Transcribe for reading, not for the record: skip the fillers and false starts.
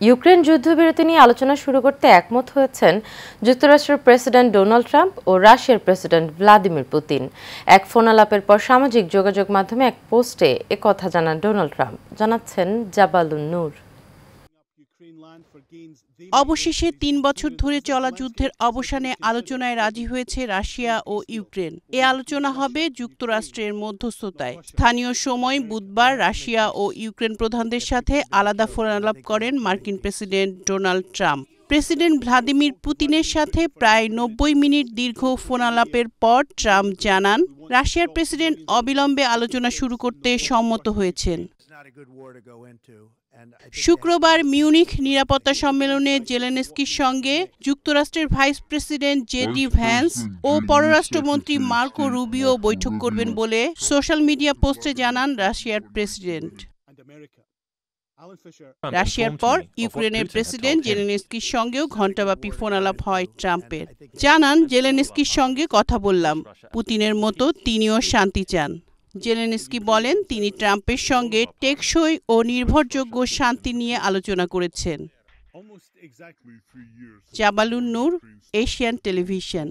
Ukraine যুদ্ধবিরতি নিয়ে আলোচনা শুরু করতে একমত হয়েছেন যুক্তরাষ্ট্রের প্রেসিডেন্ট ডোনাল্ড ট্রাম্প ও রাশিয়ার প্রেসিডেন্ট ভ্লাদিমির পুতিন। এক ফোনালাপের পর সামাজিক যোগাযোগ মাধ্যমে এক পোস্টে একথা জানান ডোনাল্ড ট্রাম্প। জানাচ্ছেন জাবালুন নূর। অবশেষে ৩ বছর ধরে চলা যুদ্ধের অবসানে আলোচনায় রাজি হয়েছে রাশিয়া ও ইউক্রেন। এ আলোচনা হবে যুক্তরাষ্ট্রের মধ্যস্থতায়। স্থানীয় সময় বুধবার রাশিয়া ও ইউক্রেন প্রধানদের সাথে আলাদা ফোনালাপ করেন মার্কিন president Donald Trump. President Vladimir পুতিনের সাথে প্রায় ৯০ মিনিট দীর্ঘ ফোনালাপের পর ট্রাম্প জানান, রাশিয়ার প্রেসিডেন্ট অবিলম্বে আলোচনা শুরু করতে সম্মত হয়েছেন। শুক্রবার মিউনিখ নিরাপত্তা সম্মেলনে জেলেনস্কির সঙ্গে যুক্তরাষ্ট্রের ভাইস প্রেসিডেন্ট জেডি ভ্যান্স ও পররাষ্ট্রমন্ত্রী মার্কো রুবিও বৈঠক করবেন বলে সোশ্যাল মিডিয়া পোস্টে জানান রাশিয়ার প্রেসিডেন্ট। রাশিয়ার পর ইউক্রেনের প্রেসিডেন্ট জেলেনস্কির সঙ্গেও ঘণ্টাব্যাপী ফোনালাপ হয় ট্রাম্পের। জানান, জেলেনস্কির সঙ্গে কথা বললাম, পুতিনের মতো তিনিও শান্তি চান। জেলেনস্কি বলেন, তিনি ট্রাম্পের সঙ্গে টেকসই ও নির্ভরযোগ্য শান্তি নিয়ে আলোচনা করেছেন। জাবালুন নূর, এশিয়ান টেলিভিশন।